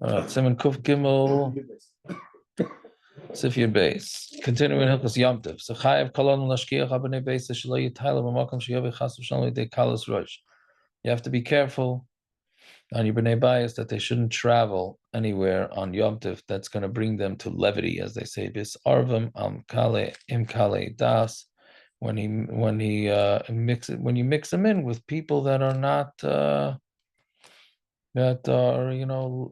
All right, Simon Kuf Gimel, Sifir base. Continuing Hilchos Yom Tov. So Chayav Kolon Lashkiach Abnei Beis Shelo Yitayla B'Makom Sheyavi Chas V'Shalom Yidei Kalos Rosh. You have to be careful on your Bnei Bayis that they shouldn't travel anywhere on Yom Tov that's going to bring them to levity, as they say. Bis Arvim Am Kale Im Kale Das. When you mix them in with people that are not that are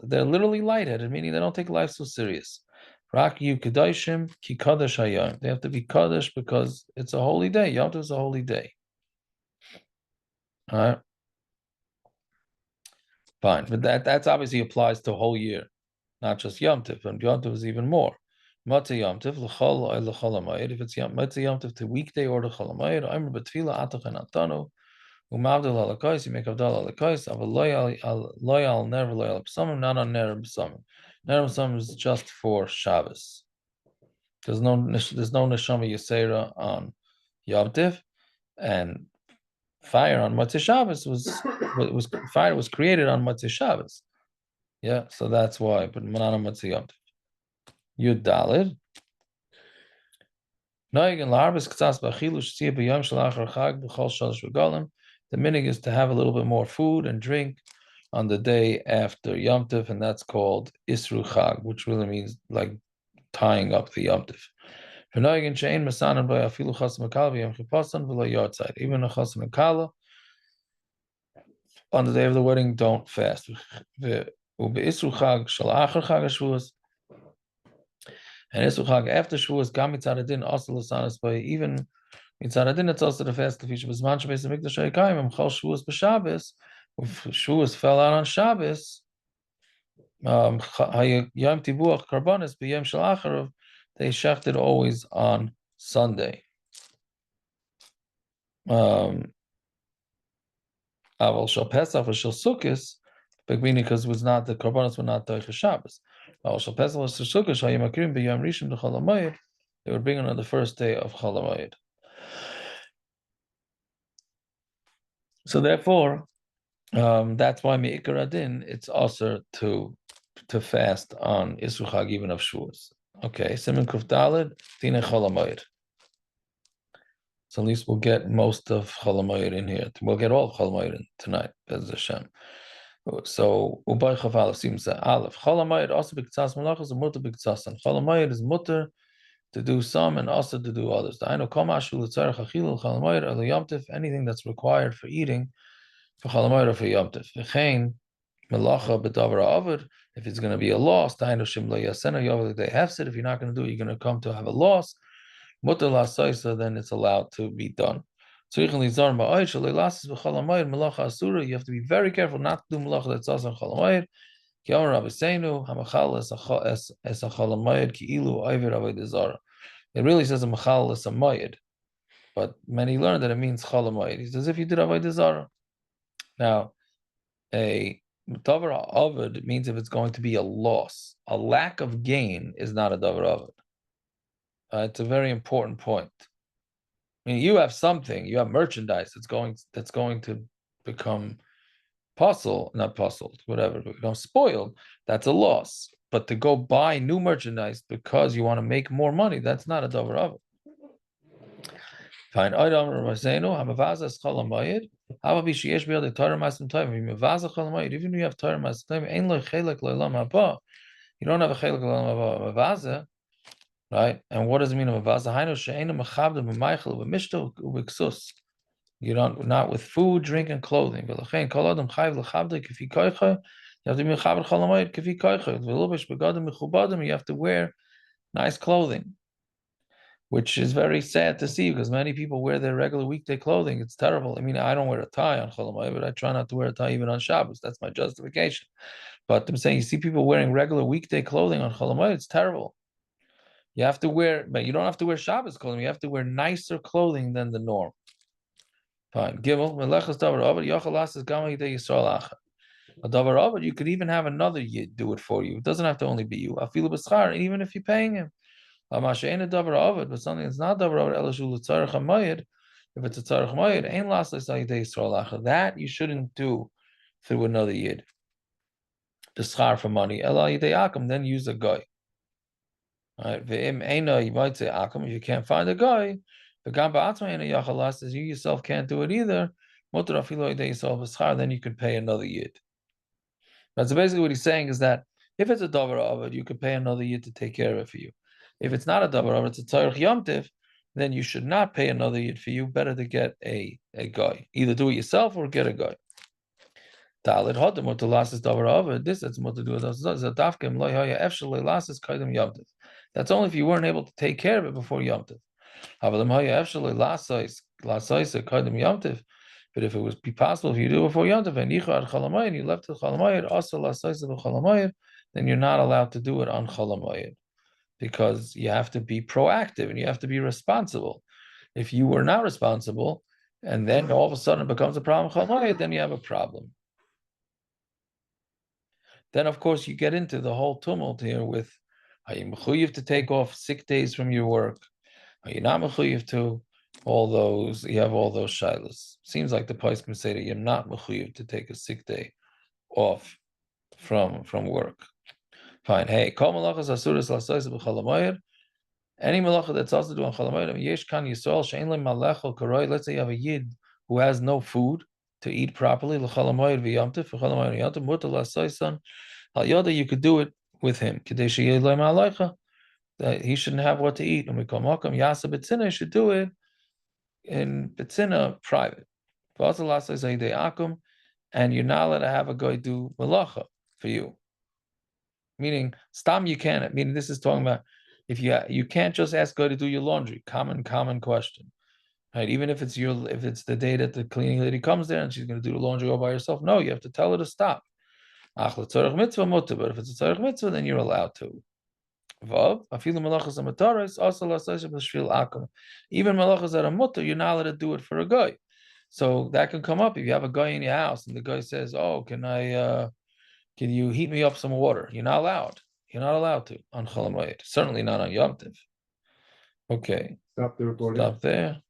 they're literally lightheaded, meaning they don't take life so serious. Rak you Kedoshim Ki Kadosh Hayom. They have to be Kadosh because it's a holy day. Yom Tov is a holy day. All right. Fine. But that's obviously applies to a whole year, not just Yom Tov. And Yom Tov is even more. Matzah Yom Tov, l'chol or l'chol hamayid. If it's Matzah Yom Tov to weekday or l'chol hamayid, I'm b'tfila atach and atanu. Umavdil halakos, you make avdal halakos. Aval loyal never loyal b'samim, not on ner b'samim. Ner b'samim is just for Shabbos. There's no neshama yisera on Yom Tov, and fire on Motzei Shabbos fire was created on Motzei Shabbos. Yeah, so that's why. But not on Motzei Yom Tov. Yud Dalid. The minig is to have a little bit more food and drink on the day after Yom Tov, and that's called Isru Chag, which really means like tying up the Yom Tov. Even a chasam and kala on the day of the wedding don't fast. And Isru Chag after Shavuos, gam mitzadadin also l'sanas by even mitzadadin it's also the fast the feature b'zman shebeis hamikdash hayikayim and chol Shavuos b'Shabbos. If Shavuos fell out on Shabbos, Yom Tibuach Karbanis b'Yom Shel Acharav, they shechted always on Sunday. Aval Shel Pesach or Shel Sukkos, because it was not the Karbanis were not Doicha Shabbos. Aval Shel Pesach or Shel Sukkos Hayim Akrim b'Yom Rishon d'Chol HaMoed, they would bring it on the first day of Chol HaMoed. So therefore, that's why Me'ikar Adin it's also to fast on Isru Chag even of Shavuos. Okay, Siman Kuf Daled, Dina Chol HaMoed. So at least we'll get most of Chol HaMoed in here. We'll get all of Chol HaMoed in tonight, Bez Hashem. So Ubay Chav Aleph seems Aleph. Chol HaMoed also b'Kitzas Malachos and Mutter b'Kitzas. And Chol HaMoed is Mutter to do some and also to do others. I know Kol Mashu L'Tzarech Achil Chol HaMoed or Yom Tov, anything that's required for eating for Chol HaMoed or for Yom Tov. V'chein Melacha b'Davar Avod. If it's going to be a loss, I know Shim Lo Yasena Yovel They have said if you're not going to do it, you're going to come to have a loss. Mutter L'Asaisa, then it's allowed to be done. You have to be very careful not to do malacha that's also on Chol HaMoed. It really says a machal is a moed, but many learn that it means Chol HaMoed. He says if you did avodah zara. Now, a davar avod means if it's going to be a loss, a lack of gain is not a davar avod. It's a very important point. I mean, you have something, you have merchandise that's going to become become spoiled. That's a loss. But to go buy new merchandise because you want to make more money, that's not a davar avod. Fine. Even if you have Torah Masim, you don't have a chelek l'olam haba, right? And what does it mean of avaza? You don't, not with food, drink, and clothing. You have to be you have to wear nice clothing, which is very sad to see because many people wear their regular weekday clothing. It's terrible. I mean, I don't wear a tie on Chol HaMoed, but I try not to wear a tie even on Shabbos. That's my justification. But I'm saying you see people wearing regular weekday clothing on Chol HaMoed, it's terrible. You have to wear, but you don't have to wear Shabbos clothing. You have to wear nicer clothing than the norm. Fine. Gimel, melechas davar avod, yochalas is gam yidei Yisrael achad. A davar avod, you could even have another yid do it for you. It doesn't have to only be you. Afilu b'schar, even if you're paying him. Amashe a davar avod, but something that's not davar avod, elashu l'tzarech hamayid. If it's a tzarech hamayid, ein las yidei Yisrael achad. That you shouldn't do through another yid. the schar for money, then use a guy. Right? You might say akum, if you can't find a guy, says you yourself can't do it either, then you can pay another yid. So basically what he's saying is that if it's a davar avad, you can pay another yid to take care of it for you. If it's not a davar avad, it's a tzarich yomtiv, then you should not pay another yid for you. Better to get a guy. Either do it yourself or get a guy. Talid hodem or to last is davar avad. This has more to do with us. Zadafkim loy haya efshel last is kaidem yomtiv. That's only if you weren't able to take care of it before yomtiv. Havalim haya efshel last is kaidem yomtiv. But if it was be possible if you do it before Yontif and you left it Chalamayid, also Chalamayid, then you're not allowed to do it on Chalamayid because you have to be proactive and you have to be responsible. If you were not responsible and then all of a sudden it becomes a problem Chalamayid, then you have a problem. Then of course you get into the whole tumult here with are you mechuyev to take off sick days from your work? Are you not mechuyev to? All those, you have all those shilas. Seems like the place can say that you're not mechuyev to take a sick day off from work. Fine. Hey, kol malachas asuras l'asayis b'chalamayir. Any malacha that's also doing chalamayir. Yesh kan yisrael she'en le malachol karoi. Let's say you have a yid who has no food to eat properly. L'chalamayir v'yamtiv v'chalamayir v'yamtiv mutar l'asaysan. Al yoda, you could do it with him. Kedei she'yeh lo ma'alaycha. That he shouldn't have what to eat. And we call makam yasa b'tzina should do it in Betzina private. And you're not allowed to have a guy do malacha for you. Meaning, stam you can't. Meaning, this is talking about if you can't just ask a guy to do your laundry. Common question. Right? Even if it's the day that the cleaning lady comes there and she's going to do the laundry all by herself. No, you have to tell her to stop. But if it's a tzarech mitzvah, then you're allowed to. Even malachas that are mutter, you're not allowed to do it for a guy. So that can come up if you have a guy in your house and the guy says, "Oh, can you heat me up some water?" You're not allowed. You're not allowed to on Chol Hamoed. Certainly not on Yom Tov. Okay. Stop the recording. Stop there.